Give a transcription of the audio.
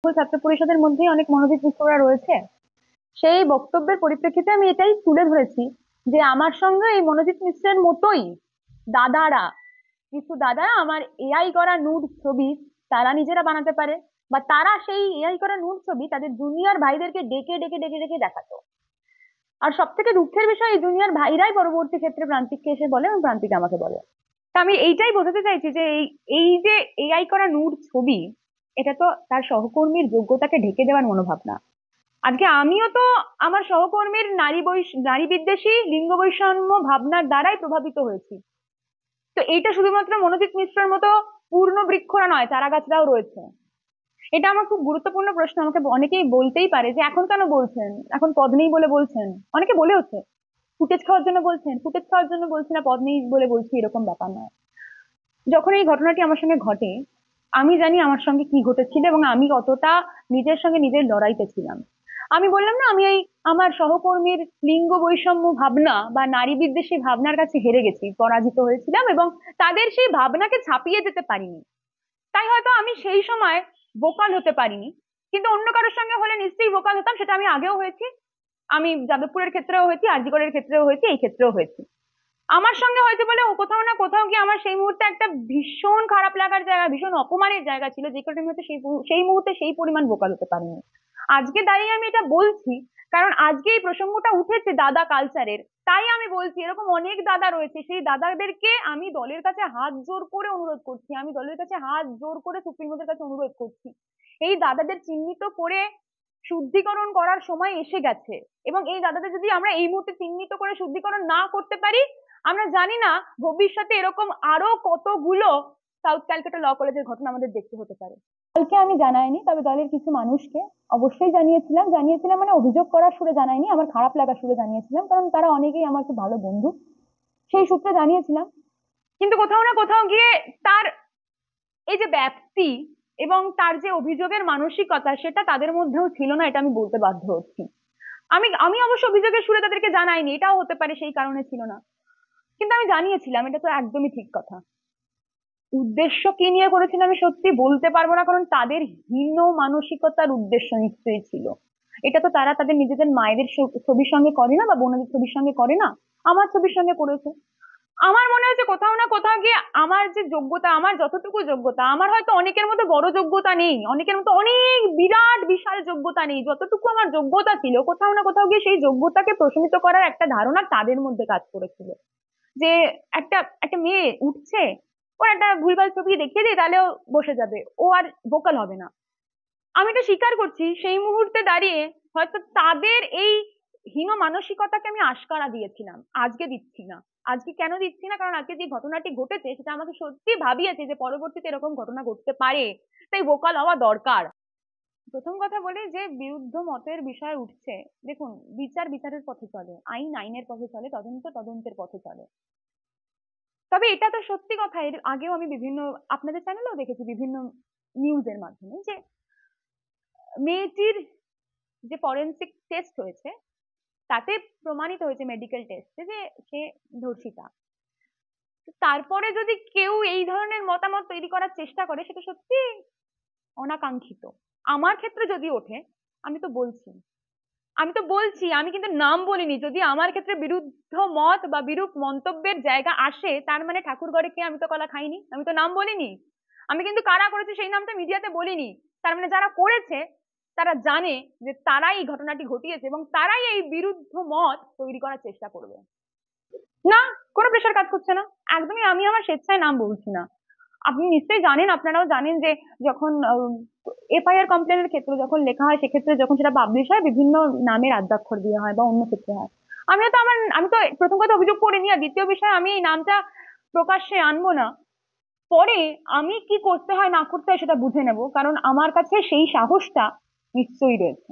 ছাত্র পরিষদের মধ্যেই অনেক মনোজিৎ মিত্ররা রয়েছে। সেই বক্তব্যের পরিপ্রেক্ষিতে আমি এটাই তুলে ধরেছি যে আমার সঙ্গে এই মনোজিৎ মিশ্রের মতোই দাদারা, কিছু দাদা আমার এআই করা নুড ছবি তারা নিজেরা বানাতে পারে, বা তারা সেই এআই করা নুড ছবি তাদের জুনিয়র ভাইদেরকে ডেকে ডেকে ডেকে ডেকে দেখাতো। আর সব থেকে দুঃখের বিষয়, এই জুনিয়র ভাইরাই পরবর্তী ক্ষেত্রে প্রান্তিককে এসে বলে এবং প্রান্তিক আমাকে বলে। তা আমি এইটাই বোঝাতে চাইছি যে এই এই যে এআই করা নুড ছবি, এটা তো তার সহকর্মীর যোগ্যতাকে ঢেকে দেওয়ার মনোভাব না। আজকে আমিও তো আমার সহকর্মীর নারী বিদ্বেষী লিঙ্গ বৈষম্য ভাবনার দ্বারাই প্রভাবিত হয়েছি। তো এইটা শুধুমাত্র মনোজিৎ মিশ্রের মতো পূর্ণ বৃক্ষরা নয়, চারা গাছরাও রয়েছে। এটা আমার খুব গুরুত্বপূর্ণ প্রশ্ন। আমাকে অনেকেই বলতেই পারে যে এখন কেন বলছেন, এখন পদ নেই বলে বলছেন। অনেকে বলেওছে ফুটেজ খাওয়ার জন্য বলছেন, ফুটেজ খাওয়ার জন্য বলছি না, পদ নেই বলে বলছি, এরকম ব্যাপার নয়। যখন এই ঘটনাটি আমার সঙ্গে ঘটে, আমি জানি আমার সঙ্গে কি ঘটেছিল এবং আমি কতটা নিজের সঙ্গে নিজের লড়াইতে ছিলাম। আমি বললাম না, আমি এই আমার সহকর্মীর লিঙ্গ বৈষম্য ভাবনা বা নারী বিদ্বেষী ভাবনার কাছে হেরে গেছি, পরাজিত হয়েছিলাম এবং তাদের সেই ভাবনাকে ছাপিয়ে যেতে পারিনি। তাই হয়তো আমি সেই সময় ভোকাল হতে পারিনি, কিন্তু অন্য কারোর সঙ্গে হলে নিশ্চয়ই ভোকাল হতাম। সেটা আমি আগেও হয়েছি, আমি যাদবপুরের ক্ষেত্রেও হয়েছি, আরজিকরের ক্ষেত্রেও হয়েছি, এই ক্ষেত্রেও হয়েছি। আমার সঙ্গে হয়তো বলে ও কোথাও না কোথাও গিয়ে আমার সেই মুহূর্তে একটা ভীষণ খারাপ লাগার জায়গা, ভীষণ অপমানের জায়গা ছিল, যে কারণে আমি হয়তো সেই মুহূর্তে সেই পরিমাণ ভোকাল হতে পারিনি। আজকে দাঁড়িয়ে আমি এটা বলছি কারণ আজকে এই প্রসঙ্গটা উঠেছে দাদা কালচারের। তাই আমি বলছি এরকম অনেক দাদা রয়েছে, সেই দাদাদেরকে আমি দলের কাছে হাত জোর করে অনুরোধ করছি, আমি দলের কাছে হাত জোর করে সুপ্রিমোদের কাছে অনুরোধ করছি, এই দাদাদের চিহ্নিত করে শুদ্ধিকরণ করার সময় এসে গেছে। এবং এই দাদাদের যদি আমরা এই মুহূর্তে চিহ্নিত করে শুদ্ধিকরণ না করতে পারি, আমরা জানি না ভবিষ্যতে এরকম আরো কতগুলো সাউথ ক্যালকাটা ল কলেজের ঘটনা আমাদের দেখতে হতে পারে। কালকে আমি জানাইনি, তবে দলের কিছু মানুষকে অবশ্যই জানিয়েছিলাম। জানিয়েছিলাম মানে অভিযোগ করার সুরে জানাইনি, আমার খারাপ লাগার সুরে জানিয়েছিলাম, কারণ তারা অনেকেই আমার খুব ভালো বন্ধু, সেই সূত্রে জানিয়েছিলাম। কিন্তু কোথাও না কোথাও গিয়ে তার এই যে ব্যাপ্তি এবং তার যে অভিযোগের মানসিকতা, সেটা তাদের মধ্যেও ছিল না, এটা আমি বলতে বাধ্য হচ্ছি। আমি আমি অবশ্য অভিযোগের সুরে তাদেরকে জানাইনি, এটাও হতে পারে সেই কারণে ছিল না, কিন্তু আমি জানিয়েছিলাম। এটা তো একদমই ঠিক কথা। উদ্দেশ্য কি নিয়ে করেছিল আমি সত্যি বলতে পারবো না, কারণ তাদের হীন মানসিকতার উদ্দেশ্য নিশ্চয়ই ছিল। এটা তো তারা তাদের নিজেদের মায়েদের ছবির সঙ্গে করে না, বা বোনদের ছবির সঙ্গে করে না, আমার ছবির সঙ্গে করেছে। আমার মনে হচ্ছে কোথাও না কোথাও গিয়ে আমার যে যোগ্যতা, আমার যতটুকু যোগ্যতা, আমার হয়তো অনেকের মতো বড় যোগ্যতা নেই, অনেকের মতো অনেক বিরাট বিশাল যোগ্যতা নেই, যতটুকু আমার যোগ্যতা ছিল কোথাও না কোথাও গিয়ে সেই যোগ্যতাকে প্রশমিত করার একটা ধারণা তাদের মধ্যে কাজ করেছিল। যে একটা একটা মেয়ে উঠছে, ওর একটা ভুলভাল ছবি দেখিয়ে দিই তাহলে ও বসে যাবে, ও আর ভোকাল হবে না। আমি এটা স্বীকার করছি, সেই মুহূর্তে দাঁড়িয়ে হয়তো তাদের এই হীন মানসিকতাকে আমি আশকারা দিয়েছিলাম, আজকে দিচ্ছি না। আজকে কেন দিচ্ছি না, কারণ আজকে যে ঘটনাটি ঘটেছে সেটা আমাকে সত্যি ভাবিয়েছে যে পরবর্তীতে এরকম ঘটনা ঘটতে পারে, তাই ভোকাল হওয়া দরকার। প্রথম কথা বলি, যে বিরুদ্ধ মতের বিষয় উঠছে, দেখুন, বিচার বিচারের পথে চলে, আইন আইনের পথে চলে, তদন্ত তদন্তের পথে চলে। তবে এটা তো সত্যি কথা, এর আগেও আমি বিভিন্ন আপনাদের চ্যানেলেও দেখেছি, বিভিন্ন নিউজের মাধ্যমে, যে মেয়েটির যে ফরেন্সিক টেস্ট হয়েছে তাতে প্রমাণিত হয়েছে, মেডিকেল টেস্টে, যে সে ধর্ষিতা। তারপরে যদি কেউ এই ধরনের মতামত তৈরি করার চেষ্টা করে, সেটা সত্যি অনাকাঙ্ক্ষিত। আমার ক্ষেত্রে যদি ওঠে, আমি তো বলছি, আমি কিন্তু নাম বলিনি। যদি আমার ক্ষেত্রে বিরুদ্ধ মত বা বিরূপ মন্তব্যের জায়গা আসে, তার মানে ঠাকুর ঘরে কে আমি তো কলা খাইনি, আমি তো নাম বলিনি। আমি কিন্তু কারা করেছে সেই নামটা মিডিয়াতে বলিনি, তার মানে যারা করেছে তারা জানে যে তারাই এই ঘটনাটি ঘটিয়েছে এবং তারাই এই বিরুদ্ধ মত তৈরি করার চেষ্টা করবে। না, কোনো প্রেশার কাজ করছে না, একদমই। আমি আমার স্বেচ্ছায় নাম বলছি না। আপনি নিশ্চয়ই জানেন, আপনারাও জানেন যে যখন এফআইআর কমপ্লেনের ক্ষেত্রে যখন লেখা হয়, সেক্ষেত্রে যখন সেটা পাবলিশ হয়, বিভিন্ন নামের আদ্যাক্ষর দেওয়া হয় বা অন্য ক্ষেত্রে হয়। আমি তো প্রথম কথা অভিযোগ করিনি, আর দ্বিতীয় বিষয় আমি এই নামটা প্রকাশ্যে আনবো না। পরে আমি কি করতে হয় না করতে হয় সেটা বুঝে নেব, কারণ আমার কাছে সেই সাহসটা নিশ্চয়ই রয়েছে।